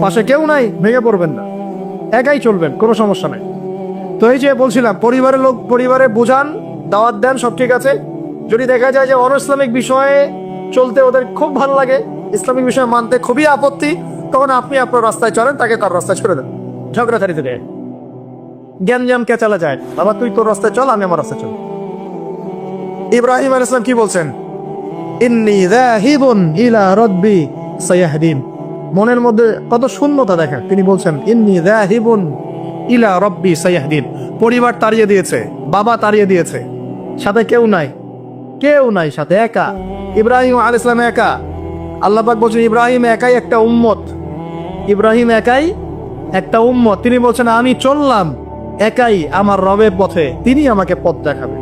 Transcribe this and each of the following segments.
পাশে কেউ নাই, ভেঙে পড়বেন না, একাই চলবেন, কোনো সমস্যা নাই। তো এই যে বলছিলাম, পরিবারের লোক পরিবারে বোঝান, দাওয়াত দেন, সব ঠিক আছে। যদি দেখা যায় যে অন ইসলামিক বিষয়ে চলতে ওদের খুব ভালো লাগে, ইসলামিক বিষয় মানতে খুবই আপত্তি, তখন আপনি আপনার রাস্তায় চলেন, তাকে তার রাস্তায় ছেড়ে দেন। ঝগড়াঝাড়ি থেকে জ্ঞান কে চালা যায়, বাবা তুই তোর রাস্তায় চল, আমি আমার রাস্তায় চল। ইব্রাহিম আলাইহিস সালাম কি বলছেন? ইন্নী যাহিবুন ইলা রাব্বি সায়াহদিন। মনের মধ্যে কত শূন্যতা দেখেন, তিনি বলছেন ইন্নী যাহিবুন ইলা রাব্বি সায়াহদিন। পরিবার তাড়িয়ে দিয়েছে, বাবা তাড়িয়ে দিয়েছে, সাথে কেউ নাই, কেউ নাই সাথে, একা। ইব্রাহিম আলাইহিস সালাম একা। আল্লাহ পাক বলছেন ইব্রাহিম একাই একটা উম্মত, ইব্রাহিম একাই একটা উম্মত। তিনি বলছেন আমি চললাম একাই আমার রবের পথে, তিনি আমাকে পথ দেখাবে।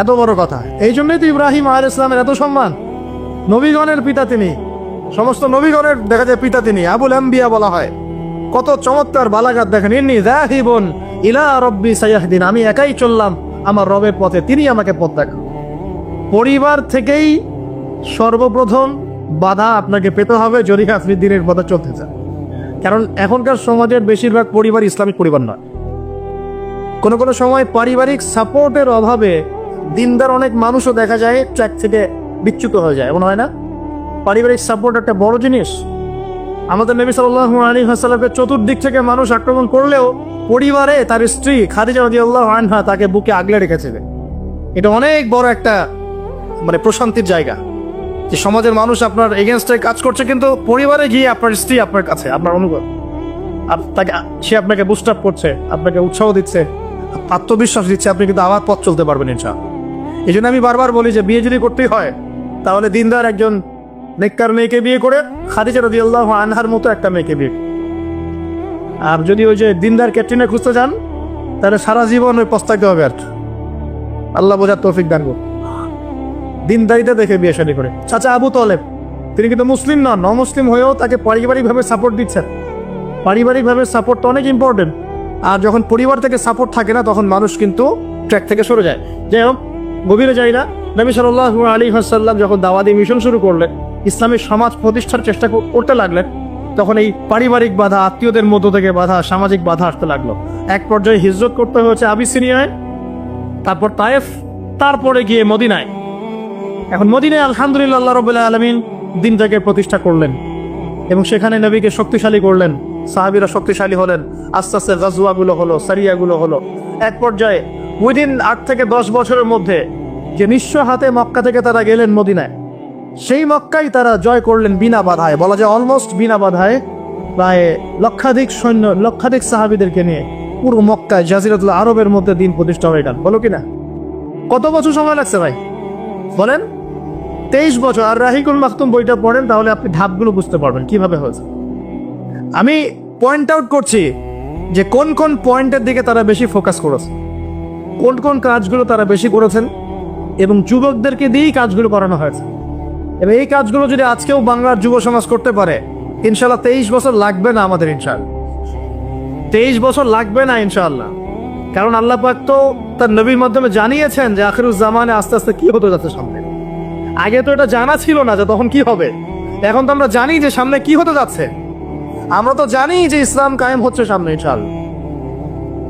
এত বড় কথা। এই জন্যই তো ইব্রাহিম আলাইহিস সালামের এত সম্মান। নবীগণের পিতা তিনি, সমস্ত নবীগণের দেখা যায় পিতা তিনি, আবুল আম্বিয়া বলা হয়। কত চমৎকার বালাগাত দেখেন। ইন্নী যাহিবুন ইলা রাব্বি সায়াহদিন, আমি একাই চললাম আমার রবের পথে, তিনি আমাকে পথ দেখাবেন। পরিবার থেকেই সর্বপ্রথম বাধা আপনাকে পেতে হবে যদি আপনি দিনের পথে চলতে চান। কারণ এখনকার সমাজের বেশিরভাগ পরিবার ইসলামিক পরিবার নয়। কোনো কোনো সময় পারিবারিক সাপোর্টের অভাবে দিনদার অনেক মানুষও দেখা যায় ট্র্যাক থেকে বিচ্যুত হয়ে যায়, এমন হয় না? পারিবারিক সাপোর্ট একটা বড় জিনিস। আমাদের নবী সাল্লাল্লাহু আলাইহি ওয়াসাল্লামের চতুর্দিক থেকে মানুষ আক্রমণ করলেও পরিবারে তার স্ত্রী খাদিজা রাদিয়াল্লাহু আনহা তাকে বুকে আগলে রেখেছিলেন। এটা অনেক বড় একটা প্রশান্তির জায়গা, যে সমাজের মানুষ আপনার এগেনস্টে কাজ করছে, কিন্তু পরিবারে গিয়ে আপনার স্ত্রী আপনার কাছে, আপনার অনুভব, তাকে সে আপনাকে বুস্ট আপ করছে, আপনাকে উৎসাহ দিচ্ছে, আত্মবিশ্বাস দিচ্ছে, আপনি কিন্তু আবার পথ চলতে পারবেন ইনশাআল্লাহ। এই জন্য আমি বারবার বলি যে বিয়ে যদি করতেই হয় তাহলে দিনদার একজন নেককার মেয়েকে বিয়ে করে খাদিজা রাদিয়াল্লাহু আনহার মতো একটা মেয়েকে বিয়ে। আর যদি ওই যে দিনদার ক্যাটরিনা খুঁজতে যান তাহলে সারা জীবন ওই পস্তাইতে হবে। আর আল্লাহ বোঝার তৌফিক দান করুন। দিনদারিতা দেখে বিয়ে শাদী করে। চাচা আবু তালেব তিনি কিন্তু মুসলিম নন, অমুসলিম হয়েও তাকে পারিবারিকভাবে সাপোর্ট দিচ্ছেন। পারিবারিকভাবে সাপোর্টটা অনেক ইম্পর্টেন্ট। আর যখন পরিবার থেকে সাপোর্ট থাকে না তখন মানুষ কিন্তু ট্র্যাক থেকে সরে যায়। যাই হোক, গভীরে যাই না। নবী সাল্লাল্লাহু আলাইহি ওয়াসাল্লাম যখন দাওয়াতি মিশন শুরু করলেন, ইসলামিক সমাজ প্রতিষ্ঠার চেষ্টা করতে লাগলেন, তখন এই পারিবারিক বাধা, আত্মীয়দের মধ্য থেকে বাধা, সামাজিক বাধা আসতে লাগলো। এক পর্যায়ে হিজরত করতে হয়েছে আবিসিনিয়ায়, তারপর তায়েফ, তারপরে গিয়ে মদিনায়। এখন মদিনায় আলহামদুলিল্লাহ আল্লাহ রাব্বুল আলামিন দিনটাকে প্রতিষ্ঠা করলেন এবং সেখানে নবীকে শক্তিশালী করলেন, সাহাবীরা শক্তিশালী হলেন, আস্তে আস্তে গাজওয়াগুলো হলো, সারিয়াগুলো হলো। এক পর্যায়ে উইদিন 8 থেকে 10 বছরের মধ্যে যে নিঃস্ব হাতে মক্কা থেকে তারা গেলেন মদিনায়, সেই মক্কাই তারা জয় করলেন বিনা বাধায়, বলা যায় অলমোস্ট বিনা বাধায়। প্রায় লক্ষাধিক সৈন্য, লক্ষাধিক সাহাবীদেরকে নিয়ে পুরো মক্কায় জাজিরাতুল আরবের মধ্যে দিন প্রতিষ্ঠা হয়ে গেল। বলো কিনা? কত বছর সময় লাগছে ভাই বলেন? 23 বছর। আর রাহিকুল মাকতুম বইটা পড়েন তাহলে আপনি ধাপগুলো বুঝতে পারবেন কিভাবে হয়েছে। আমি পয়েন্ট আউট করছি যে কোন কোন পয়েন্টের দিকে তারা বেশি ফোকাস করেছে, কোন কোন কাজগুলো তারা বেশি করেছেন, এবং যুবকদেরকে দিয়েই কাজগুলো করানো হয়েছে। এবং এই কাজগুলো যদি আজকেও বাংলার যুব সমাজ করতে পারে, ইনশাল্লাহ 23 বছর লাগবে না আমাদের, ইনশাল্লাহ 23 বছর লাগবে না ইনশাআল্লাহ। কারণ আল্লাহ পাক তো তার নবীর মাধ্যমে জানিয়েছেন যে আখিরুজ জামানে আস্তে আস্তে কি হতে যাচ্ছে সামনে। আগে তো এটা জানা ছিল না যে তখন কি হবে, এখন তো আমরা জানি যে সামনে কি হতে যাচ্ছে। আমরা তো জানি যে ইসলাম কায়েম হচ্ছে সামনে ইনশাআল্লাহ,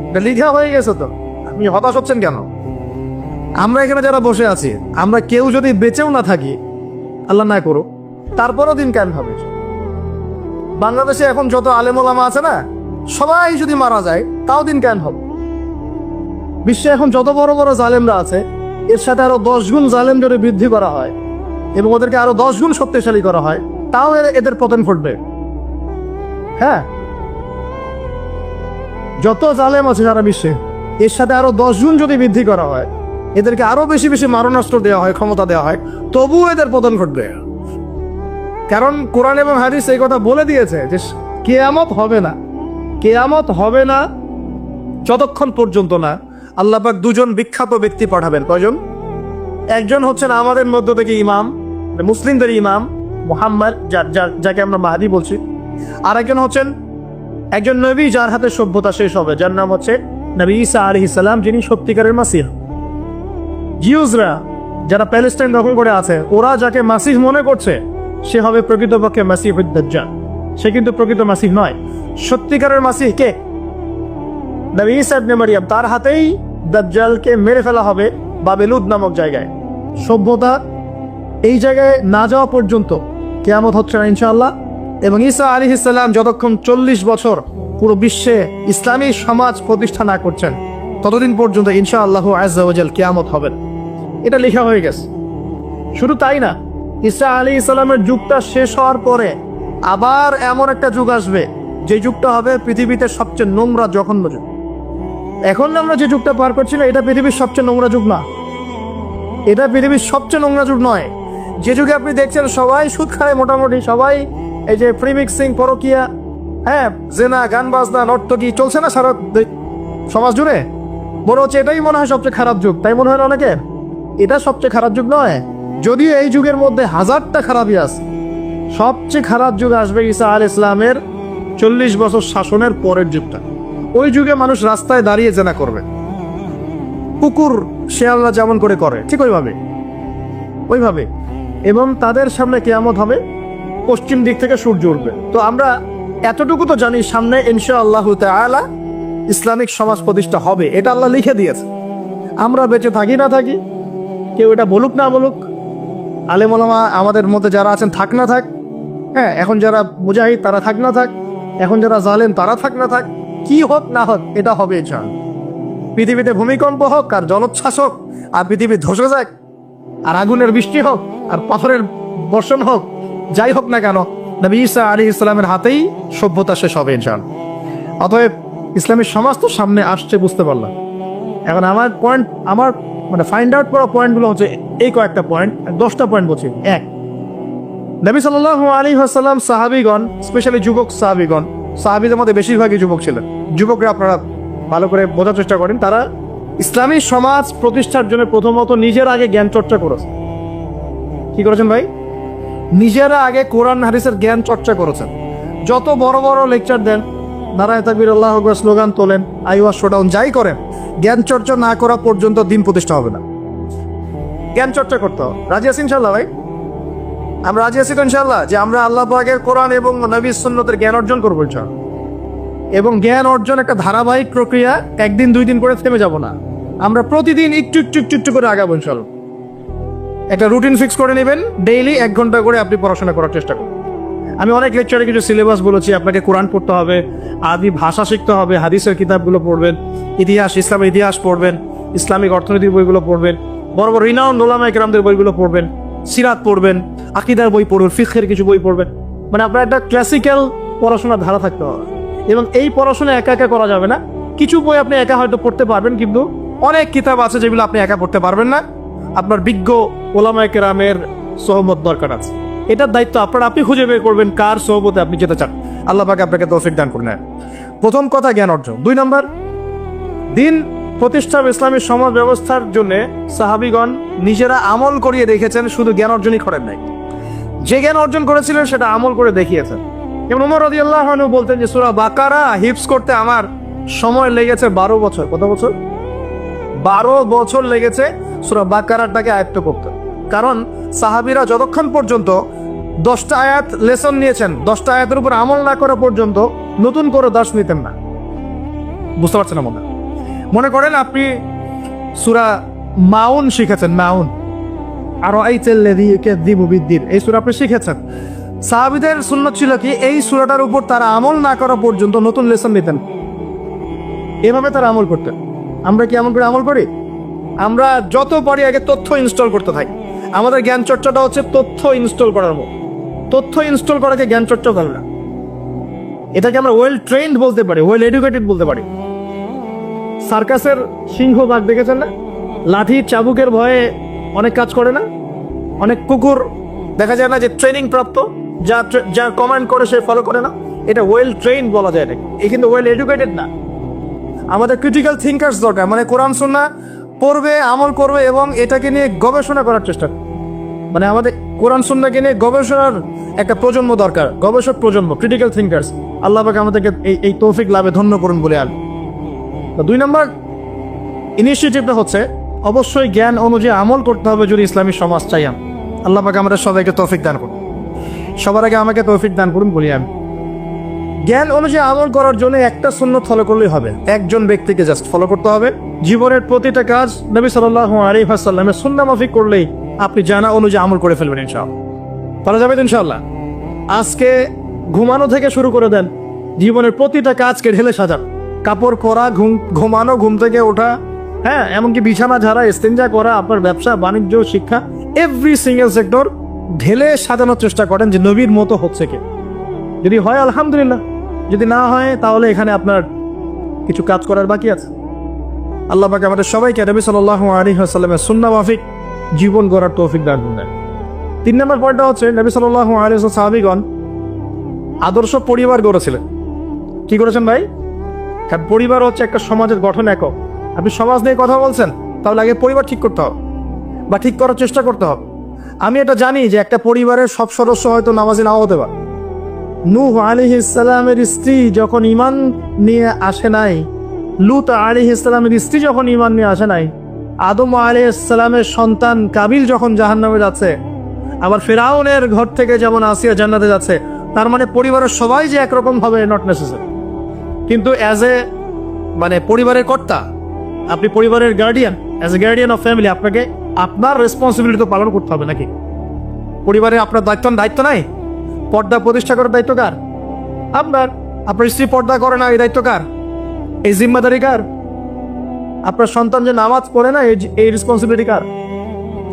এটা লিখা হয়ে গেছে। তো আপনি হতাশ হচ্ছেন কেন? আমরা এখানে যারা বসে আছি, আমরা কেউ যদি বেঁচেও না থাকি, আল্লাহ না করো, তারপরও দিন কায়েম হবে। বাংলাদেশে এখন যত আলেম ওলামা আছে না, সবাই যদি মারা যায় তাও দিন কায়েম হবে। বিশ্বে এখন যত বড় বড় জালেমরা আছে, এর সাথে আরো 10 গুণ জালেম যদি বৃদ্ধি করা হয় এবং ওদেরকে আরো 10 গুণ শক্তিশালী করা হয়, তাও এদের পতন ঘটবে। হ্যাঁ, যত জালেম আছে সারা বিশ্বে, এর সাথে আরো 10 গুণ যদি বৃদ্ধি করা হয়, এদেরকে আরো বেশি বেশি মারণাস্ত্র দেওয়া হয়, ক্ষমতা দেওয়া হয়, তবুও এদের পতন ঘটবে। কারণ কোরআন এবং হাদিস এই কথা বলে দিয়েছে যে কিয়ামত হবে না, কিয়ামত হবে না যতক্ষণ পর্যন্ত না আল্লাহ পাক 2 জন বিখ্যাত ব্যক্তি পাঠাবেন। কয়জন? একজন হচ্ছেন আমাদের মধ্য থেকে ইমাম, মুসলিমদের ইমাম মুহাম্মদ, যাকে আমরা মাহদী বলছি। আর একজন হচ্ছেন একজন নবী যার হাতে সভ্যতা শেষ হবে, যার নাম হচ্ছে নবী ঈসা আলাইহিস সালাম, যিনি সত্যিকারের মাসিহ। জিউসরা যারা প্যালেস্টাইন দখল করে আছে, ওরা যাকে মাসিহ মনে করছে, সে হবে প্রকৃতপক্ষে মাসিহুদ দাজ্জাল। সে কিন্তু প্রকৃত মাসিহ নয়। সত্যিকারের মাসিহ কে? নবী ঈসা ইবনে মারইয়াম। তার হাতেই দাজ্জালকে মেরে ফেলা হবে বাবেলুদ নামক জায়গায়। সভ্যতা এই জায়গায় না যাওয়া পর্যন্ত কিয়ামত হচ্ছে না ইনশাআল্লাহ। এবং ঈসা আলাইহিস সালাম যতক্ষণ 40 বছর পুরো বিশ্বে ইসলামী সমাজ প্রতিষ্ঠা না করছেন ততদিন পর্যন্ত ইনশাআল্লাহ আযজা ওয়া জাল কিয়ামত হবে। এটা লেখা হয়ে গেছে। শুধু তাই না, ঈসা আলাইহিস সালামের যুগটা শেষ হওয়ার পরে আবার এমন একটা যুগ আসবে যে যুগটা হবে পৃথিবীতে সবচেয়ে নোংরা জঘন্য যুগ। এখন আমরা যে যুগটা পার করছি না, এটা পৃথিবীর সবচেয়ে নোংরা যুগ না। এটা পৃথিবীর সবচেয়ে নোংরা যুগ নয়। যে যুগে আপনি দেখছেন সবাই সুদ খায়, মোটামুটি সবাই এই যে প্রিমিক্সিং, পরকিয়া, হ্যাঁ, জেনা, গান বাজনা, নর্তকী চলছে না সারা সমাজ জুড়ে। মনে হচ্ছে এটাই মনে হয় সবচেয়ে খারাপ যুগ, তাই মনে হয় না অনেকে? এটা সবচেয়ে খারাপ যুগ নয়। যদিও এই যুগের মধ্যে হাজারটা খারাপই আছে, সবচেয়ে খারাপ যুগ আসবে ঈসা আলাইহিস সালামের 40 বছর শাসনের পরের যুগটা। ওই যুগে মানুষ রাস্তায় দাঁড়িয়ে জেনা করবে, কুকুর শেয়ালরা যেমন করে ঠিক ওইভাবে। এবং তাদের সামনে কিয়ামত হবে, পশ্চিম দিক থেকে সূর্য উঠবে। তো আমরা এতটুকু তো জানি সামনে ইনশাআল্লাহু তাআলা ইসলামিক সমাজ প্রতিষ্ঠা হবে, এটা আল্লাহ লিখে দিয়েছে। আমরা বেঁচে থাকি না থাকি, কেউ এটা বলুক না বলুক, আলেম ওলামা আমাদের মধ্যে যারা আছেন থাক না থাক, হ্যাঁ, এখন যারা মুজাহিদ তারা থাক না থাক, এখন যারা জালেম তারা থাক না থাক, কি হোক না হোক এটা হবে ইনশাআল্লাহ। পৃথিবীতে ভূমিকম্প হোক আর জলোচ্ছ্বাস হোক আর পৃথিবী ধসে যাক আর আগুনের বৃষ্টি হোক আর পাথরের বর্ষণ হোক, যাই হোক না কেন নবী ঈসা আলাইহিস সালামের হাতেই সভ্যতা শেষ হবে ইনশাআল্লাহ। অতএব ইসলামী সমাজ তো সামনে আসছে, বুঝতে পারলাম। এখন আমার মানে ফাইন্ড আউট করা পয়েন্টগুলো হচ্ছে এই কয়েকটা পয়েন্ট, 10টা পয়েন্ট বলছি। 1, নবী সাল্লাল্লাহু আলাইহি ওয়াসাল্লাম সাহাবীগণ, স্পেশালি যুবক সাহাবীগণ, সাহাবীদের মধ্যে বেশিরভাগই যুবক ছিলেন। যুবকরা আপনারা ভালো করে বোঝার চেষ্টা করেন, তারা ইসলামী সমাজ প্রতিষ্ঠার জন্য প্রথমত নিজের আগে জ্ঞান চর্চা করেছে। কি করেছেন ভাই? নিজেরা আগে কোরআন হাদিসের জ্ঞান চর্চা করেছেন। যত বড় বড় লেকচার দেন, নারায়ে তাকবীর, আল্লাহু আকবার স্লোগান তোলেন, আইওয়াজ শোডাউন যাই করেন, জ্ঞান চর্চা না করা পর্যন্ত দিন প্রতিষ্ঠা হবে না। জ্ঞান চর্চা করতে হবে। রাজি আছি ইনশাআল্লাহ ভাই? আমরা রাজি আছি তো ইনশাআল্লাহ যে আমরা আল্লাহ পাকের কোরআন এবং নবীর সুন্নতের জ্ঞান অর্জন করবো ইনশাআল্লাহ। এবং জ্ঞান অর্জন একটা ধারাবাহিক প্রক্রিয়া, একদিন 2 দিন করে থেমে যাব না। আমরা প্রতিদিন একটু করে আগাবো ইনশাআল্লাহ। একটা রুটিন ফিক্স করে নেবেন, ডেইলি 1 ঘন্টা করে আপনি পড়াশোনা করার চেষ্টা করুন। আমি অনেক লেকচারে কিছু সিলেবাস বলেছি, আপনাকে কোরআন পড়তে হবে, আরবি ভাষা শিখতে হবে, হাদিসের কিতাবগুলো পড়বেন, ইতিহাস, ইসলামের ইতিহাস পড়বেন, ইসলামিক অর্থনীতির বইগুলো পড়বেন, বড় বড় রিনাউন্ড উলামায়ে কেরামদের বইগুলো পড়বেন, সিরাত পড়বেন, আকীদার বই পড়বেন, ফিকহের কিছু বই পড়বেন। মানে আপনার একটা ক্লাসিক্যাল পড়াশোনার ধারা থাকতে হবে। এবং এই পড়াশোনা একা একা করা যাবে না। কিছু বই আপনি একা হয়তো পড়তে পারবেন, কিন্তু অনেক কিতাব আছে যেগুলো আপনি একা পড়তে পারবেন না। আপনার বিজ্ঞ উলামায়ে কেরামের সোহবত দরকার আছে। এটার দায়িত্ব আপনার, আপনি খুঁজে বের করবেন কার সোহবতে আপনি যেতে চান। আল্লাহ পাক আপনাকে তৌফিক দান করুন। প্রথম কথা জ্ঞান অর্জন। 2 নম্বর, দিন প্রতিষ্ঠা ইসলামী সমাজ ব্যবস্থার জন্য সাহাবীগণ নিজেরা আমল করিয়ে দেখেছেন, শুধু জ্ঞান অর্জনই করেন নাই। যে জ্ঞান অর্জন করেছিলেন সেটা আমল করে দেখিয়েছেন। যেমন ওমর রাদিয়াল্লাহু আনহু বলতেন যে সূরা বাকারা হিফজ করতে আমার সময় লেগেছে 12 বছর। কত বছর? 12 বছর লেগেছে সূরা বাকারাটাকে আয়ত্ত করতে। কারণ সাহাবীরা যতক্ষণ পর্যন্ত 10টা আয়াত লেসন নিয়েছেন, 10টা আয়াতের উপর আমল না করা পর্যন্ত নতুন করে দাস নিতেন না। বুঝতে পারছেন না? মনে করেন আপনি সূরা মাউন শিখেছেন, মাউন আর এই সূরা আপনি শিখেছেন। সাহাবীদের সুন্নাত ছিল কি, এই সূরাটার উপর তারা আমল না করা পর্যন্ত নতুন লেসন নিতেন। এভাবে তারা আমল করতেন। আমরা কি এমন করে আমল করি? আমরা যত পারি আগে তথ্য ইনস্টল করতে থাকি। আমাদের জ্ঞান চর্চাটা হচ্ছে তথ্য ইনস্টল করার মতো। তথ্য ইনস্টল করাকে জ্ঞান চর্চা বলে না। এটাকে আমরা ওয়েল ট্রেন্ড বলতে পারি, ওয়েল এডুকেটেড বলতে পারি। সার্কাসের সিংহ বাঘ দেখেছেন না? লাঠি চাবুকের ভয়ে অনেক কাজ করে না? অনেক কুকুর দেখা যায় না যে ট্রেনিং প্রাপ্ত, যা কমান্ড করে সে ফলো করে না? এটা ওয়েল ট্রেন্ড বলা যায় নাকি? এই কিন্তু ওয়েল এডুকেটেড না। আমাদের ক্রিটিক্যাল থিঙ্কার্স দরকার, মানে কোরআন সুন্নাহ পড়বে, আমল করবে এবং এটাকে নিয়ে গবেষণা করার চেষ্টা করবে। মানে আমাদের কোরআন সুন্নাহকে নিয়ে গবেষণার একটা প্রজন্ম দরকার, গবেষক প্রজন্ম, ক্রিটিক্যাল থিঙ্কার্স। আল্লাহ পাক আমাদেরকে এই তৌফিক লাভে ধন্য করুন বলে আল। তো 2 নম্বর ইনিশিয়েটিভটা হচ্ছে অবশ্যই জ্ঞান অনুযায়ী আমল করতে হবে যদি ইসলামী সমাজ চাই। আল্লাহ পাক আমাদের সবাইকে তৌফিক দান করুন। সবার আগে আমাকে তৌফিক দান করুন বলি আমি। জ্ঞান অনুযায়ী আমল করার জন্য একটা সুন্নাত ফলো করলেই হবে, একজন ব্যক্তিকে জাস্ট ফলো করতে হবে। জীবনের প্রতিটা কাজ নবী সাল্লাল্লাহু আলাইহি ওয়াসাল্লামের সুন্নাহ মাফিক করলেই আপনি জানা অনুযায়ী আমল করে ফেলবেন ইনশাআল্লাহ। পারা যাবে তো ইনশাআল্লাহ। আজকে ঘুমানো থেকে শুরু করে দেন, জীবনের প্রতিটা কাজকে ঢেলে সাজান। কাপড় পরা, ঘুমানো, ঘুম থেকে ওঠা, হ্যাঁ, এমনকি বিছানা ঝাড়া, ইস্তেঞ্জা করা, আপনার ব্যবসা বাণিজ্য, শিক্ষা, এভরি সিঙ্গেল সেক্টর ঢেলে সাজানোর চেষ্টা করেন যে নবীর মতো হচ্ছে কি। যদি হয় আলহামদুলিল্লাহ, যদি না হয় তাহলে এখানে আপনার কিছু কাজ করার বাকি আছে। আল্লাহ পাক আমাদের সবাইকে নবী সাল্লাল্লাহু আলাইহি ওয়াসাল্লামের সুন্নাহ মাফিক জীবন গড়ার তৌফিক দান করুন। 3 নম্বর পয়েন্টটা হচ্ছে নবী সাল্লাল্লাহু আলাইহি ওয়াসাল্লাম সাহাবীগণ আদর্শ পরিবার গড়েছিলেন। কি করেছেন ভাই? হ্যাঁ, পরিবার হচ্ছে একটা সমাজের গঠন একক। আপনি সমাজ নিয়ে কথা বলছেন, তাহলে আগে পরিবার ঠিক করতে হবে বা ঠিক করার চেষ্টা করতে হবে। আমি এটা জানি যে একটা পরিবারের সব সদস্য হয়তো নামাজি নাও হতে পারে। নূহ আলাইহিস সালামের স্ত্রী যখন ঈমান নিয়ে আসে নাই, লূত আলাইহিস সালামের স্ত্রী যখন ঈমান নিয়ে আসে নাই, আদম আলাইহিস সালামের সন্তান কাবিল যখন জাহান্নামে যাচ্ছে, আবার ফিরআউনের ঘর থেকে যেমন আসিয়া জান্নাতে যাচ্ছে, তার মানে পরিবারের সবাই যে একরকম ভাবে নট নেসেসারি। কিন্তু অ্যাজ এ পরিবারের কর্তা, আপনি পরিবারের guardian, as a guardian of family, আপনাকে আপনার রেসপন্সিবিলিটি তো পালন করতে হবে নাকি? পরিবারে আপনার দায়িত্ব নাই? পর্দা প্রতিষ্ঠা করার দায়িত্ব কার? আপনার স্ত্রী পর্দা করে না, এই দায়িত্ব কার? এই জিম্মাদারি কার? আপনার সন্তান যে নামাজ পড়ে না, এই রেসপন্সিবিলিটি কার?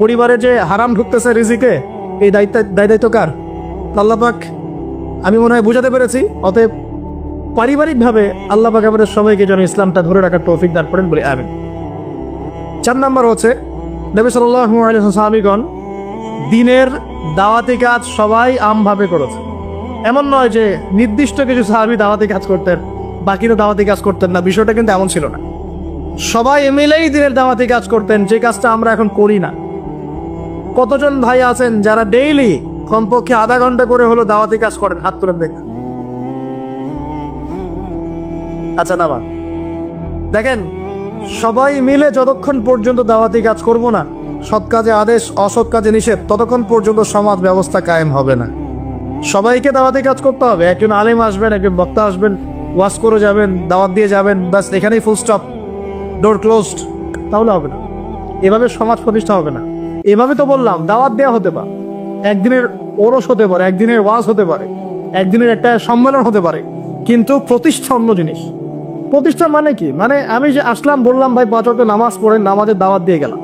পরিবারে যে হারাম ঢুকতেছে রিজিকে, এই দায়িত্ব কার? আল্লাহ পাক, আমি মনে হয় বুঝাতে পেরেছি। অতএব পারিবারিকভাবে আল্লাহ পাক আমাদের সবাইকে যেন ইসলামটা ধরে রাখার তৌফিক দান করেন বলে আমিন। 4 নম্বর হচ্ছে নবী সাল্লাল্লাহু আলাইহি ওয়াসাল্লাম সাহাবীগণ দিনের দাওয়াতি কাজ সবাই আমভাবে করেছে। এমন নয় যে নির্দিষ্ট কিছু সাহাবী দাওয়াতি কাজ করতেন, বাকিরা দাওয়াতি কাজ করতেন না, বিষয়টা কিন্তু এমন ছিল না। সবাই মিলেই দিনের দাওয়াতি কাজ করতেন, যে কাজটা আমরা এখন করি না। কতজন ভাই আছেন যারা ডেইলি কমপক্ষে আধা ঘন্টা করে হলো দাওয়াতি কাজ করেন? হাত তুলে দেখেন। আচ্ছা না, দেখেন, সবাই মিলে যতক্ষণ পর্যন্ত দাওয়াতি কাজ করব না, সৎ কাজে আদেশ, অসৎ কাজে নিষেধ, ততক্ষণ পর্যন্ত সমাজ ব্যবস্থা কায়েম হবে না। সবাইকে দাওয়াতি কাজ করতে হবে। একজন আলেম আসবেন, একজন বক্তা আসবেন, ওয়াজ করে যাবেন, দাওয়াত দিয়ে যাবেন, ব্যাস এখানেই ফুল স্টপ, ডোর ক্লোজড, তাহলে হবে না। এভাবে সমাজ প্রতিষ্ঠা হবে না। এভাবে তো বললাম দাওয়াত দেওয়া হতে পারে, একদিনের ওরস হতে পারে, একদিনের ওয়াজ হতে পারে, একদিনের একটা সম্মেলন হতে পারে, কিন্তু প্রতিষ্ঠা অন্য জিনিস। প্রতিষ্ঠা মানে কি? মানে আমি যে আসলাম, বললাম ভাই 5 ওয়াক্ত নামাজ পড়েন, নামাজের দাওয়াত দিয়ে গেলাম।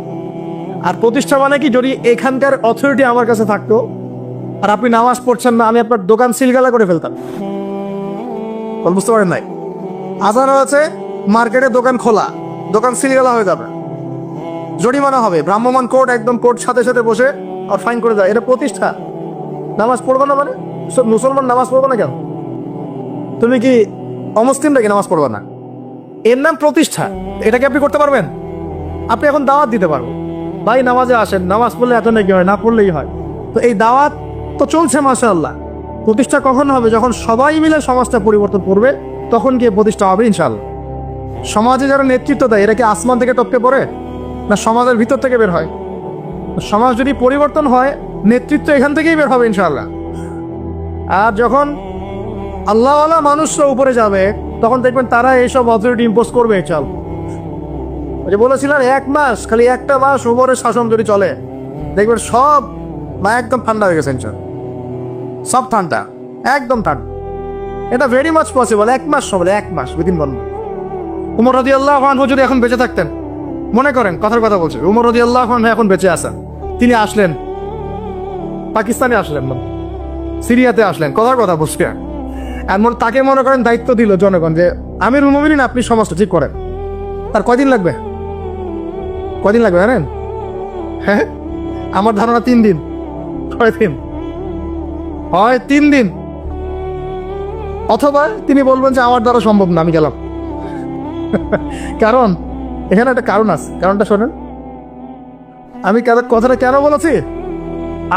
আর প্রতিষ্ঠা মানে কি? যদি এখানকার অথরিটি আমার কাছে থাকতো আর আপনি নামাজ পড়ছেন না, আমি আপনার দোকান সিলগালা করে ফেলতাম। বুঝতে পারেন নাই? আজান হয়েছে, মার্কেটে দোকান খোলা, দোকান সিলগালা হয়ে যাবে, জরিমানা হবে, ভ্রাম্যমাণ কোর্ট, একদম কোর্ট সাথে সাথে বসে আর ফাইন করে দেয়। এটা প্রতিষ্ঠা। নামাজ পড়বো না মানে? মুসলমান নামাজ পড়বো না কেন? তুমি কি অমুসলিম নাকি নামাজ পড়বো না? এর নাম প্রতিষ্ঠা। এটাকে আপনি করতে পারবেন? আপনি এখন দাওয়াত দিতে পারবেন, ভাই নামাজে আসেন, নামাজ পড়লে এত নাকি হয়, না পড়লেই হয়। তো এই দাওয়াত তো চলছে মাশাআল্লাহ। প্রতিষ্ঠা কখন হবে? যখন সবাই মিলে সমাজটা পরিবর্তন করবে, তখন গিয়ে প্রতিষ্ঠা হবে ইনশাআল্লাহ। সমাজে যারা নেতৃত্ব দেয়, এরা কি আসমান থেকে টপকে পড়ে, না সমাজের ভিতর থেকে বের হয়? সমাজ যদি পরিবর্তন হয়, নেতৃত্ব এখান থেকেই বের হবে ইনশাআল্লাহ। আর যখন আল্লাহওয়ালা মানুষরা উপরে যাবে, তখন দেখবেন তারা এইসব অথরিটি ইম্পোজ করবে। চল, যে বলেছিলেন 1 মাস, খালি একটা মাস উপরের শাসন যদি চলে, দেখবেন সব একদম ঠান্ডা হয়ে গেছে। সব ঠান্ডা, একদম ঠান্ডা। এটা ভেরি মাচ পসিবল। 1 মাস সময়, 1 মাস বিদিন বন্ধ। উমর রাদিয়াল্লাহু আনহু যদি এখন বেঁচে থাকতেন, মনে করেন কথার কথা বলছে, উমর রাদিয়াল্লাহু আনহু এখন বেঁচে আছেন, তিনি আসলেন পাকিস্তানে, আসলেন না সিরিয়াতে, আসলেন, কথার কথা বসকে, এমন তাকে মনে করেন দায়িত্ব দিল জনগণ যে আমিরুল মুমিনিন, আপনি সমাজটা ঠিক করেন। তার কয়দিন লাগবে? কয়দিন লাগবে জানেন? হ্যাঁ, আমার ধারণা 3 দিন। কয়দিন হয়? 3 দিন। অথবা তিনি বলবেন যে আমার দ্বারা সম্ভব না, আমি গেলাম। কারণ এখানে একটা কারণ আছে, কারণটা শোনেন। আমি কথাটা কেন বলেছি?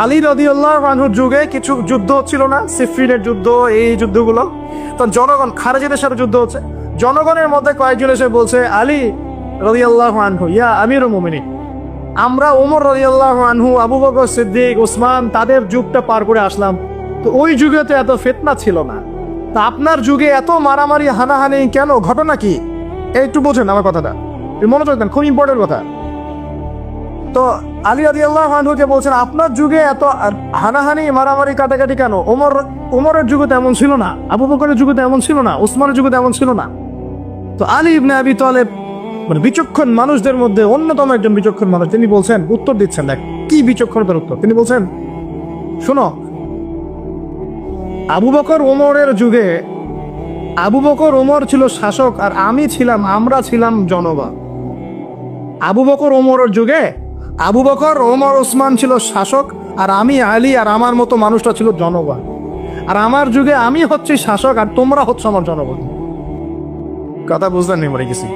আলী রাদিয়াল্লাহু আনহুর যুগে কিছু যুদ্ধ হচ্ছিল না, সিফিনের যুদ্ধ, এই যুদ্ধগুলো, তখন জনগণ, খারেজিদের সাথে যুদ্ধ হচ্ছে, জনগণের মধ্যে কয়েকজন এসে বলছে, আলী রাদিয়াল্লাহু আনহু, ইয়া আমিরুল মুমিনিন, আমরা ওমর রাদিয়াল্লাহু আনহু, আবু বকর সিদ্দিক, উসমান, তাদের যুগটা পার করে আসলাম, তো ওই যুগে তো এত ফিতনা ছিল না, তা আপনার যুগে এত মারামারি হানাহানি কেন, ঘটনা কি? একটু বোঝেন আমার কথাটা, মনোযোগ দেন, খুব ইম্পর্টেন্ট কথা। তো আলী রাদিয়াল্লাহু আনহু যে বলছেন আপনার যুগে এত হানাহানি মারামারি কাটাকাটি কেন, ওমরের যুগে তো এমন ছিল না, আবু বকরের যুগে তো এমন ছিল না, উসমানের যুগে তো এমন ছিল না। তো আলী ইবনে আবি তালেব মানে বিচক্ষণ মানুষদের মধ্যে অন্যতম একজন বিচক্ষণ মানুষ, তিনি বলছেন, উত্তর দিচ্ছেন, দেখ কি বিচক্ষণতার উত্তর। তিনি বলছেন, শোনো, আবু বকর ওমরের যুগে আবু বকর ওমর ছিল শাসক আর আমরা ছিলাম জনগণ। আবু বকর ওমরের যুগে আবু বকর ওমর ওসমান ছিল শাসক আর আমি আলী আর আমার মতো মানুষটা ছিল জনগণ। আর আমার যুগে আমি হচ্ছি শাসক আর তোমরা হচ্ছে আমার জনগণ। কথা বুঝলেন নি? মনে গেছি,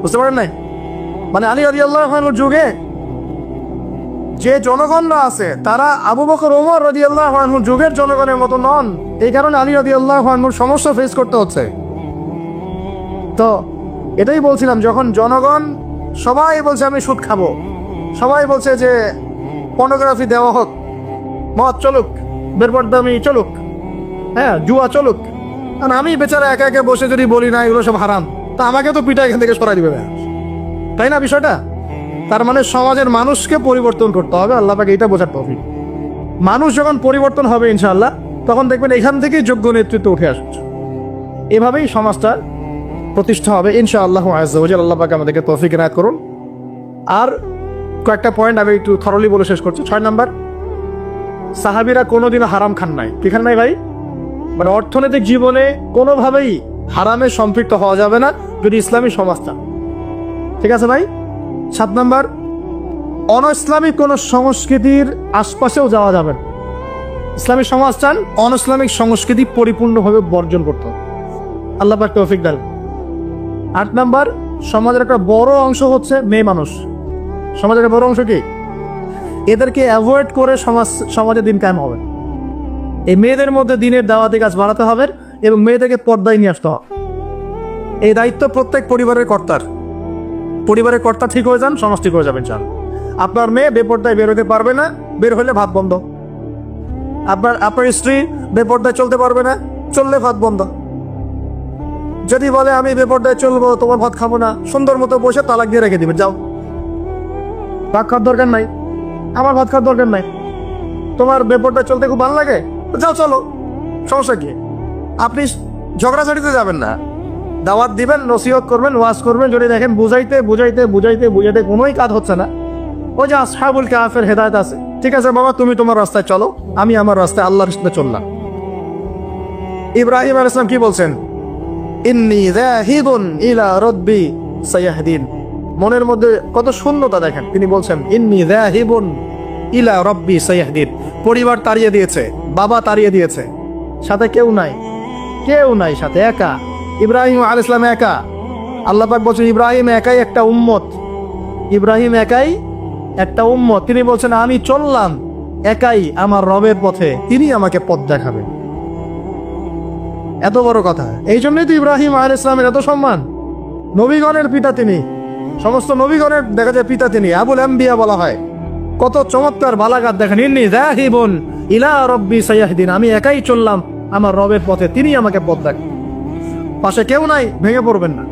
বুঝতে পারেন নাই? মানে আলী রাদিয়াল্লাহু আনহুর যুগে যে জনগণরা আছে তারা আবু বকর ওমর রাদিয়াল্লাহু আনহুর যুগের জনগণের মতো নন। এই কারণে আলী রাদিয়াল্লাহু আনহুর সমস্যা ফেস করতে হচ্ছে। তো এটাই বলছিলাম, যখন জনগণ সবাই বলছে আমি সুদ খাবো, সবাই বলছে যে পর্নোগ্রাফি দেওয়া হোক, মদ চলুক, বেরপরদামি চলুক, হ্যাঁ জুয়া চলুক, আর আমি বেচারা একা একা বসে যদি বলি না এগুলো সব হারাম, তা আমাকে তো পিঠা এখান থেকে সরাই দিবে, তাই না বিষয়টা? তার মানে সমাজের মানুষকে পরিবর্তন করতে হবে, আল্লাহ পাক এইটা বোঝার তৌফিক। মানুষ যখন পরিবর্তন হবে ইনশাআল্লাহ, তখন দেখবেন এখান থেকেই যোগ্য নেতৃত্ব উঠে আসছে, এভাবেই সমাজটা প্রতিষ্ঠা হবে ইনশাআল্লাহ আযজা ওয়া জাল্লা। আল্লাহ পাক আমাদেরকে তৌফিক ইনায়াত করুন। আর কয়েকটা পয়েন্ট আমি একটু থরলি বলে শেষ করছি। 6 নাম্বার, সাহাবীরা কোনোদিনও হারাম খান নাই। কি খান নাই ভাই? মানে অর্থনৈতিক জীবনে কোনোভাবেই হারামে সম্পৃক্ত হওয়া যাবে না যদি ইসলামী সমাজটা, ঠিক আছে ভাই? 7 নাম্বার, অনইসলামিক কোন সংস্কৃতির আশপাশেও যাওয়া যাবে না। ইসলামী সমাজ চান, অনইসলামিক সংস্কৃতি পরিপূর্ণভাবে বর্জন করতে হবে। আল্লাহ পাক তৌফিক দান। 8 নাম্বার, সমাজের একটা বড় অংশ হচ্ছে মেয়ে মানুষ। সমাজের একটা বড় অংশ কি? এদেরকে অ্যাভয়েড করে সমাজে দিন কায়েম হবে। এই মেয়েদের মধ্যে দিনের দাওয়াতি কাজ বাড়াতে হবে এবং মেয়েদেরকে পর্দায় নিয়ে আসতে হবে। এই দায়িত্ব প্রত্যেক পরিবারের কর্তার। পরিবারের কর্তা ঠিক হয়ে যান, সমাজ ঠিক হয়ে যাবেন। চান আপনার মেয়ে বেপর্দায় বের হতে পারবে না, বের হলে ভাত বন্ধ। আপনার স্ত্রী বেপর্দায় চলতে পারবে না, চললে ভাত বন্ধ। যদি বলে আমি বেপর্দায় চলবো, তোমার ভাত খাবো না, সুন্দর মতো বসে তালাক দিয়ে রেখে দিবেন, যাও, ভাত খাওয়ার দরকার নাই, আমার ভাত খাওয়ার দরকার নাই। তোমার বেপর্দায় চলতে খুব ভালো লাগে, যাও চলো, সমস্যা কি? আপনি ঝগড়াঝাড়িতে যাবেন না, দাওয়াত দিবেন, নসিহত করবেন, ওয়াজ করবেন। যদি দেখেন বুঝাইতে কোনোই কাজ হচ্ছে না, ওই যে আসহাবুল কাহফের হেদায়েত আছে, ঠিক আছে বাবা তুমি তোমার রাস্তায় চলো, আমি আমার রাস্তায় আল্লাহর রাস্তায় চললাম। ইব্রাহিম আলাইহিস সালাম কি বলছেন? ইন্নী যাহিবুন ইলা রাব্বি সায়াহদিন। মনের মধ্যে কত শূন্যতা দেখেন, তিনি বলছেন ইন্নী যাহিবুন ইলা রাব্বি সায়াহদিন। পরিবার তাড়িয়ে দিয়েছে, বাবা তাড়িয়ে দিয়েছে, সাথে কেউ নাই, সাথে একা। ইব্রাহিম আলাইহিস সালাম একা। আল্লাহ পাক বলছেন ইব্রাহিম একাই একটা উম্মত, তিনি বলছেন আমি চললাম একাই আমার রবের পথে, তিনি আমাকে পথ দেখাবেন। এত বড় কথা। এই জন্যই তো ইব্রাহিম আলাইহিস সালামের এত সম্মান। নবীগণের পিতা তিনি, সমস্ত নবীগণের দেখা যায় পিতা তিনি, আবুল আম্বিয়া বলা হয়। কত চমৎকার বালাগাত দেখেন। ইন্নী যাহিবুন ইলা রাব্বি সায়াহদিন, আমি একাই চললাম আমার রবের পথে, তিনি আমাকে পথ দেখাবেন। পাশে কেউ নাই, ভেঙে পড়বেন না,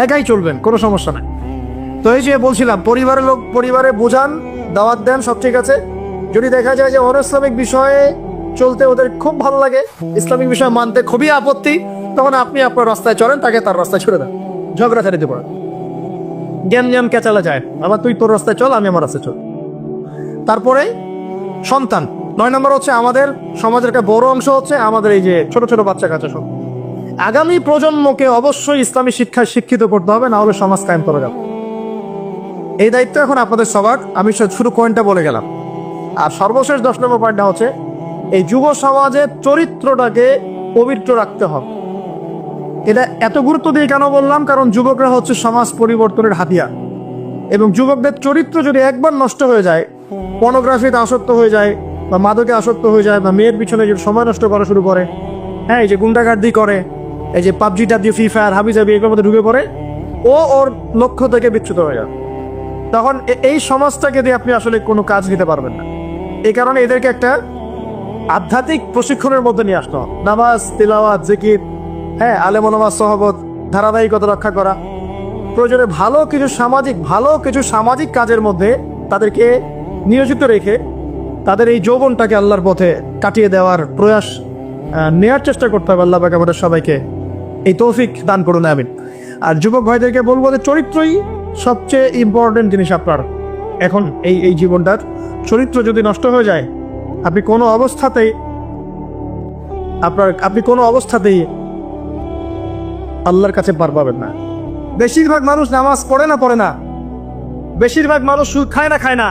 একাই চলবেন, কোনো সমস্যা নাই। তো এই যে বলছিলাম, পরিবারের লোক পরিবারে বোঝান, দাওয়াত দেন, সব ঠিক আছে। যদি দেখা যায় যে অনইসলামিক বিষয়ে চলতে ওদের খুব ভালো লাগে, ইসলামিক বিষয় মানতে খুবই আপত্তি, তখন আপনি আপনার রাস্তায় চলেন, তাকে তার রাস্তায় ছেড়ে দেন, ঝগড়া ছাড়িতে পারেন। জ্ঞান কেচালা যায়, আবার তুই তোর রাস্তায় চল, আমি আমার রাস্তায় চল। তারপরে সন্তান। 9 নম্বর হচ্ছে আমাদের সমাজের একটা বড় অংশ হচ্ছে আমাদের এই যে ছোট ছোট বাচ্চা কাচ্চা সব। আগামী প্রজন্মকে অবশ্যই ইসলামী শিক্ষায় শিক্ষিত করতে হবে, না হলে সমাজ কায়েম করা যাবে। এই দায়িত্ব এখন আপনাদের সবার। আমি শুরু পয়েন্টটা বলে গেলাম। আর সর্বশেষ 10 নম্বর পয়েন্টটা হচ্ছে এই যুব সমাজের চরিত্রটাকে পবিত্র রাখতে হবে। এটা এত গুরুত্ব দিয়ে কেন বললাম? কারণ যুবকরা হচ্ছে সমাজ পরিবর্তনের হাতিয়ার, এবং যুবকদের চরিত্র যদি একবার নষ্ট হয়ে যায়, পর্নোগ্রাফিতে আসক্ত হয়ে যায়, বা মাদকে আসক্ত হয়ে যায়, বা মেয়ের পিছনে যে সময় নষ্ট করা শুরু করে, হ্যাঁ এই যে গুন্ডাগার্দি করে, এই যে পাবজি টাবজি ফ্রি ফায়ার হাবিজাবি এগুলোর মধ্যে ঢুকে পড়ে, ওর লক্ষ্য থেকে বিচ্যুত হয়ে যায়, তখন এই সমাজটাকে দিয়ে আপনি আসলে কোনো কাজ নিতে পারবেন না। এই কারণে এদেরকে একটা আধ্যাত্মিক প্রশিক্ষণের মধ্যে নিয়ে আসতে হবে। নামাজ, তিলাওয়াত, জিকির, হ্যাঁ, আলেম ওলামা সহবত, ধারাবাহিকতা রক্ষা করা, প্রয়োজনে ভালো কিছু সামাজিক কাজের মধ্যে তাদেরকে নিয়োজিত রেখে তাদের এই যৌবনটাকে আল্লাহর পথে কাটিয়ে দেওয়ার প্রয়াস নেওয়ার চেষ্টা করতে হবে। আল্লাহ পাক আমাদের সবাইকে এই তৌফিক দান করুন, আমিন। আর যুবক ভাইদেরকে বলবো যে চরিত্রই সবচেয়ে ইম্পর্টেন্ট জিনিস। আপনার এখন এই জীবনটার চরিত্র যদি নষ্ট হয়ে যায়, আপনি কোনো অবস্থাতেই আল্লাহর কাছে পার পাবেন না। বেশিরভাগ মানুষ নামাজ পড়ে না, বেশিরভাগ মানুষ সুদ খায় না,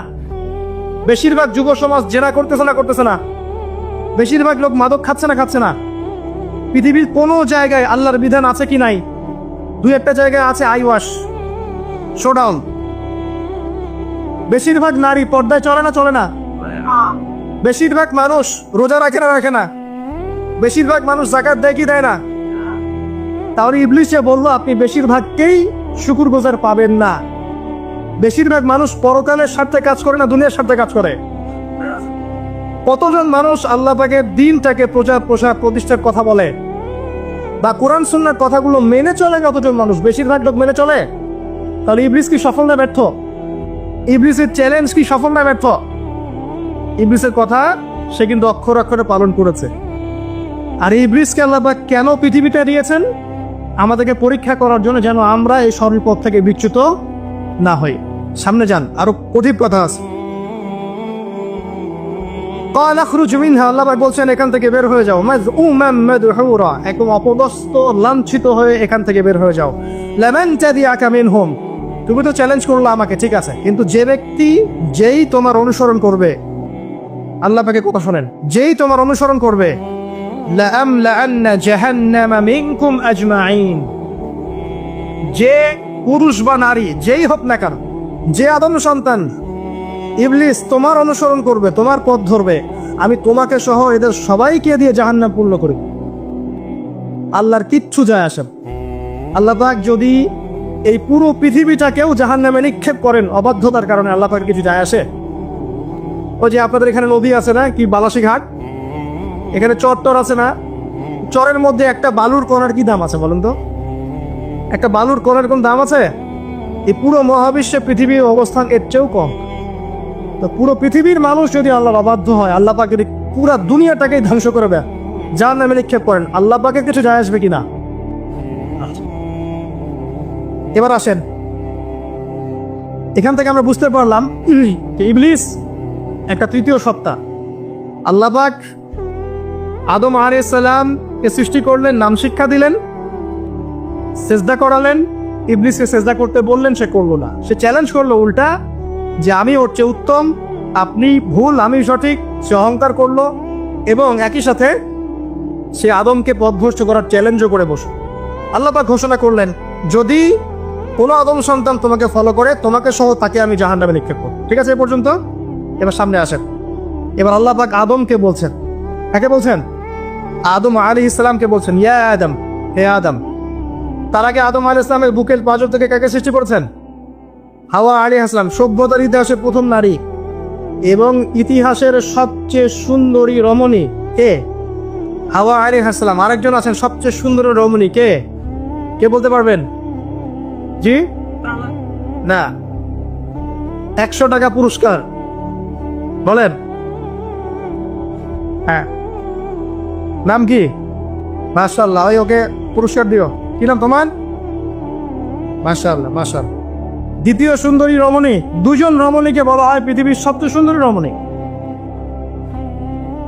বেশিরভাগ যুব সমাজ জেনা করতেছে না, বেশিরভাগ লোক মাদক খাচ্ছে না। পৃথিবীর কোনো জায়গায় আল্লাহর বিধান আছে কি নাই? দুই একটা জায়গায় আছে আই ওয়াশ, শোডাউন। বেশিরভাগ নারী পর্দায় চলে না, বেশিরভাগ মানুষ রোজা রাখে না, বেশিরভাগ মানুষ যাকাত দেয় কি দেয় না। তাহলে ইবলিসে বললো আপনি বেশিরভাগকেই শুকরগুজার পাবেন না। বেশিরভাগ মানুষ পরকালের স্বার্থে কাজ করে না, দুনিয়ার স্বার্থে কাজ করে। কতজন মানুষ আল্লাহ পাকের দ্বীনটাকে প্রচার প্রতিষ্ঠার কথা বলে বা কোরআন সুন্নাহর কথাগুলো মেনে চলে? কতজন মানুষ? বেশিরভাগ লোক মেনে চলে। তাহলে ইবলিস কি সফল না ব্যর্থ? ইবলিসের চ্যালেঞ্জ কি সফল না ব্যর্থ? ইবলিসের কথা সে কিন্তু অক্ষরে অক্ষরে পালন করেছে। আর ইবলিসকে আল্লাহ পাক কেন পৃথিবীতে দিয়েছেন? আমাদেরকে পরীক্ষা করার জন্য, যেন আমরা এই সরল পথ থেকে বিচ্যুত না হই। সামনে যান, আরো কঠিন কথা আছে। قال اخرج منها, আল্লাহ পাক বলছেন এখান থেকে বের হয়ে যাও। মাযউমান মাদহুরা, একদম অপদস্থ লাঞ্ছিত হয়ে এখান থেকে বের হয়ে যাও। লামান তাবিআকা মিনহুম, তুমি তো চ্যালেঞ্জ করলে আমাকে, ঠিক আছে, কিন্তু যে ব্যক্তি যেই তোমার অনুসরণ করবে, আল্লাহ পাকের কথা শোনেন, যেই তোমার অনুসরণ করবে, লাআমলাআন্না জাহান্নামা মিনকুম আজমাইন, যে পুরুষ বা নারী যেই হোক না কেন, যে আদম সন্তান, ইবলিস তোমার অনুসরণ করবে, তোমার পথ ধরবে, আমি তোমাকে সহ এদের সবাইকে দিয়ে জাহান্নাম পূর্ণ করি। আল্লাহর কিচ্ছু যায় আসে। আল্লাহ পাক যদি এই পুরো পৃথিবীটাকেও জাহান্নামে নিক্ষেপ করেন অবাধ্যতার কারণে, আল্লাহ পাকের কিছু যায় আসে? ওই যে আপনাদের এখানে নদী আছে না, কি বালাসী ঘাট, এখানে চর আছে না, চরের মধ্যে একটা বালুর কণার কি দাম আছে বলুন তো? একটা বালুর কণার কোন দাম আছে? এই পুরো মহাবিশ্বে পৃথিবীর অবস্থান এর চেয়েও কম। তো পুরো পৃথিবীর মানুষ যদি আল্লাহর অবাধ্য হয়, আল্লাহ পাক যদি পুরা দুনিয়াটাকেই ধ্বংস করে দেয়, জাহান্নামে নিক্ষেপ করেন, আল্লাহ পাকের কিছু যায় আসবে কিনা? এবার আসেন, এখান থেকে আমরা বুঝতে পারলাম যে ইবলিস একটা তৃতীয় সত্তা। আল্লাহ পাক আদম আলাইহিস সালামকে সৃষ্টি করলেন, নাম শিক্ষা দিলেন, সেজদা করালেন, ইবলিসকে সেজদা করতে বললেন, সে করলো না। সে চ্যালেঞ্জ করলো উল্টা, যে আমি ওর চেয়ে উত্তম, আপনি ভুল, আমি সঠিক। সে অহংকার করলো এবং একই সাথে সে আদমকে পথভ্রষ্ট করার চ্যালেঞ্জও করে বসল। আল্লাহ পাক ঘোষণা করলেন, যদি কোনো আদম সন্তান তোমাকে ফলো করে, তোমাকে সহ তাকে আমি জাহান্নামে নিক্ষেপ করব। ঠিক আছে, এ পর্যন্ত। এবার সামনে আসেন। এবার আল্লাহ পাক আদমকে বলছেন, কাকে বলছেন? আদম আলাইহিস সালামকে বলছেন, ইয়া আদম, হে আদম। তার আগে আদম আলাইহিস সালামের বুকের পাঁজর থেকে কাকে সৃষ্টি করেছেন? হাওয়া আলাইহিস সালাম, সভ্যতার ইতিহাসে প্রথম নারী এবং ইতিহাসের সবচেয়ে সুন্দরী রমণী কে? হাওয়া আলাইহিস সালাম। আরেকজন আছেন সবচেয়ে সুন্দর রমণী, কে? কে বলতে পারবেন? জি না, 100 টাকা পুরস্কার বলেন। হ্যাঁ, নাম কি? মাশাআল্লাহ, ওই ওকে পুরস্কার দিও। কি নাম তোমার? মাশাআল্লাহ, মাশাআল্লাহ। দ্বিতীয় সুন্দরী রমণী, দুজন রমণীকে বলা হয় পৃথিবীর সবচেয়ে সুন্দরী রমণী।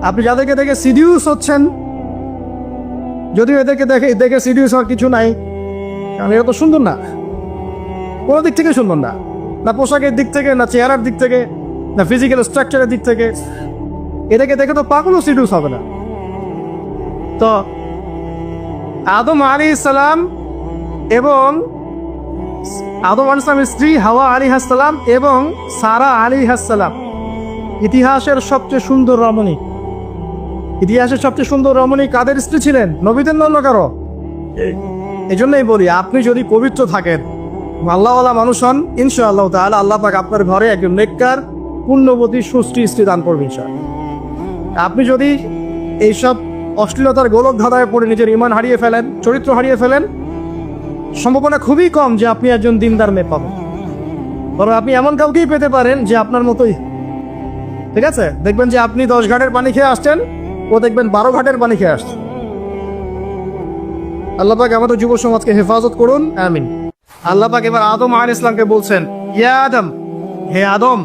আপনি যাদেরকে দেখে সিডিউস হচ্ছেন, যদিও এদেরকে দেখে সিডিউস হওয়ার কিছু নাই, কারণ এরা তো সুন্দর না, কোনো দিক থেকে সুন্দর না, না পোশাকের দিক থেকে, না চেহারার দিক থেকে, না ফিজিক্যাল স্ট্রাকচারের দিক থেকে। এদেরকে দেখে তো পাগলও সিডিউস হবে না। তো আদম আলাইহিস সালাম এবং আদম আলাইহিস সালামের স্ত্রী হাওয়া আলাইহিস সালাম এবং সারা আলাইহিস সালাম ইতিহাসের সবচেয়ে সুন্দর রমণী। ইতিহাসের সবচেয়ে সুন্দর রমণী কাদের স্ত্রী ছিলেন? নবীদের অন্য কারো। এই জন্যই বলি, আপনি যদি পবিত্র থাকেন, আল্লাহওয়ালা মানুষ হন, ইনশাআল্লাহ তাআলা আল্লাহ পাক আপনার ঘরে একজন নেককার, পুণ্যবতী, সুষ্টি স্ত্রী দান করবেন ইনশাআল্লাহ। আপনি যদি এইসব অশ্লীলতার গোলক ধাঁধায় পড়ে নিজের ঈমান হারিয়ে ফেলেন, চরিত্র হারিয়ে ফেলেন, সম্ভাবনা খুবই কম যে আপনি একজন দিনদার মেয়ে পাবেন। বরং আপনি এমন কাউকেই পেতে পারেন যে আপনার মতোই, ঠিক আছে? দেখবেন যে আপনি 10 ঘাটের পানি খেয়ে আসছেন, ও দেখবেন 12 ঘাটের পানি খেয়ে আসছে। আল্লাহ পাক আমাদের যুব সমাজকে হেফাজত করুন, আমিন। আল্লাহ পাক এবার আদম আলাইহিস সালামকে বলছেন, ইয়া আদম, হে আদম,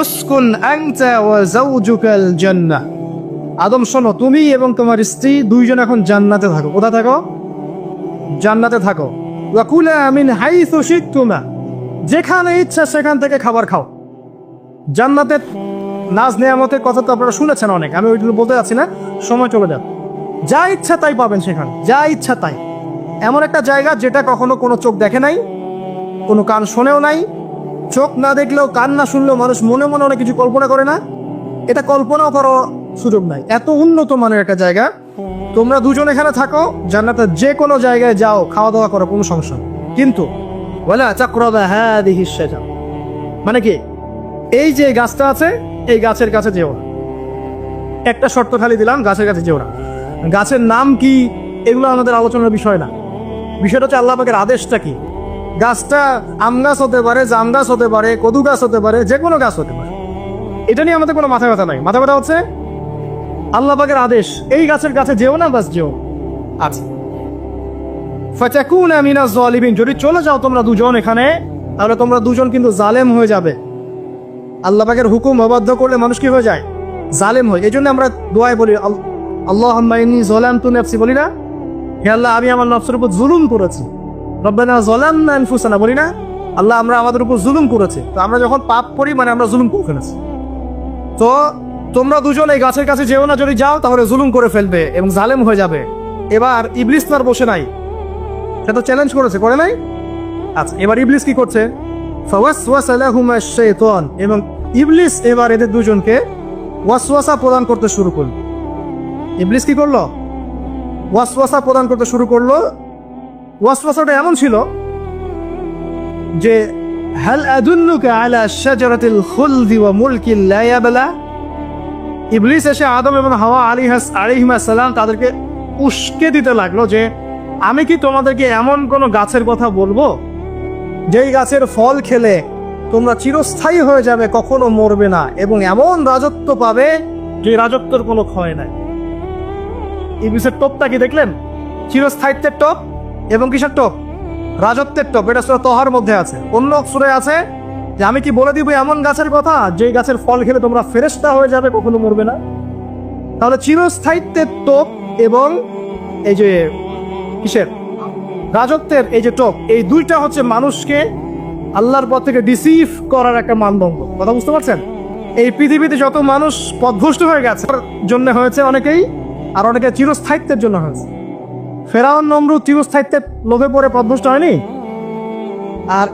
উসকুন আনতা ওয়া যাওজুকাল জান্নাহ। আদম শোনো, তুমি এবং তোমার স্ত্রী দুইজন এখন জান্নাতে থাকো। কোথায় থাকো? জান্নাতে থাকো। ওয়া কুলা মিন হাইসু শিতুমা, যেখানে ইচ্ছা সেখান থেকে খাবার খাও। জান্নাতের নাজ নেয়ামতের কথা তো আপনারা শুনেছেন অনেক, আমি ওইগুলো বলতে যাচ্ছি না, সময় চলে যাবে। যা ইচ্ছা তাই পাবেন সেখানে, যা ইচ্ছা তাই। এমন একটা জায়গা যেটা কখনো কোনো চোখ দেখে নাই, কোনো কান শোনেও নাই। চোখ না দেখলেও, কান না শুনলেও মানুষ মনে মনে অনেক কিছু কল্পনা করে না, এটা কল্পনাও করার সুযোগ নাই। এত উন্নত মানের একটা জায়গা। তোমরা দুজন এখানে থাকো, জান্নাতে যে কোনো জায়গায় যাও, খাওয়া দাওয়া করো, কোনো সমস্যা নেই। কিন্তু ওয়ালা তাকরাবা হাদিহিশ শাজার, মানে কি, এই যে গাছটা আছে এই গাছের কাছে যেও না। একটা শর্ত খালি দিলাম, গাছের কাছে যেও না। গাছের নাম কি এগুলো আমাদের আলোচনার বিষয় না। বিষয়টা হচ্ছে আল্লাহ পাকের আদেশটা কি। গাছটা আম গাছ হতে পারে, জাম গাছ হতে পারে, কদু গাছ হতে পারে, যে কোনো গাছ হতে পারে। এটা নিয়ে আমাদের কোনো মাথা ব্যথা নাই। মাথা ব্যথা হচ্ছে আল্লাহ পাকের আদেশ, এই গাছের কাছে যেও না, বাস যেও। আচ্ছা, ফাতাকুনা মিনাজ জালিমিন, যদি চলে যাও তোমরা দুজন এখানে, তাহলে তোমরা দুজন কিন্তু জালেম হয়ে যাবে। আল্লাহ পাকের হুকুম অবাধ্য করলে মানুষ কি হয়ে যায়? জালেম হয়। এই জন্য আমরা দোয়ায় বলি, আল্লাহুম্মা ইন্নী যালামতু নাফসি, বলি না? হে আল্লাহ, আমি আমার নফসের উপর জুলুম করেছি। রব্বানা যালামনা আনফুসানা, বলি না? আল্লাহ, আমরা আমাদের উপর জুলুম করেছি। তো আমরা যখন পাপ করি মানে আমরা জুলুম করে ফেলেছি। তো তোমরা দুজন এই গাছের কাছে যেও না, যদি যাও তাহলে জুলুম করে ফেলবে এবং জালেম হয়ে যাবে। এবার ইবলিস তো আর বসে নাই, সে তো চ্যালেঞ্জ করেছে, করে নাই? আচ্ছা, এবার ইবলিস কি করছে? ফাওয়াসওয়াসা লাহুমা শাইতান, এবং ইবলিস এবার এদের দুজনকে ওয়াসওয়াসা প্রদান করতে শুরু করলো। ইবলিস কি করলো? ওয়াসওয়াসা প্রদান করতে শুরু করলো। ওয়াসওয়াসাটা এমন ছিল যে, হাল আদুল্লুকা আলা শাজারাতিল খুলদি ওয়া মুলকিন লা ইয়াবলা। ইবলিস এসে আদম এবং হাওয়া আলাইহিস সালাম তাদেরকে উস্কে দিতে লাগলো যে, আমি কি তোমাদেরকে এমন কোন গাছের কথা বলবো যেই গাছের ফল খেলে তোমরা চিরস্থায়ী হয়ে যাবে, কখনো মরবে না, এবং এমন রাজত্ব পাবে যে রাজত্বের কোনো ক্ষয় নাই। ইবলিসের টোপটা কি দেখলেন? চিরস্থায়িত্বের টোপ এবং কিসের টোপ? রাজত্বের টোপ। এটা সূরা তহার মধ্যে আছে। অন্য সূরায় আছে যে, আমি কি বলে দিব এমন গাছের কথা যেই গাছের ফল খেলে তোমরা ফেরেশতা হয়ে যাবে, কখনো মরবে না। তাহলে চিরস্থায়িত্বের টোপ এবং এই যে কিসের রাজত্বের এই যে টোপ, এই দুইটা হচ্ছে মানুষকে আল্লাহর পথ থেকে ডিসিভ করার একটা মানদণ্ড। কথা বুঝতে পারছেন? এই পৃথিবীতে যত মানুষ পথভ্রষ্ট হয়ে গেছে জন্য হয়েছে অনেকেই, আর অনেকে চিরস্থায়িত্বের জন্য হয়েছে। ফেরাউন নমরুদ চিরস্থায়িত্বের লোভে পড়ে পথভ্রষ্ট হয়নি? আর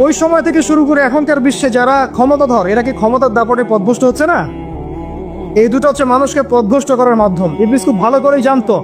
ওই সময় থেকে শুরু করে এখনকার বিশ্বে যারা ক্ষমতাধর, এরা কি ক্ষমতার দাপটে পথভ্রষ্ট হচ্ছে না? এই দুটো হচ্ছে মানুষকে পথভ্রষ্ট করার মাধ্যম। ইবলিস খুব ভালো করেই জানতো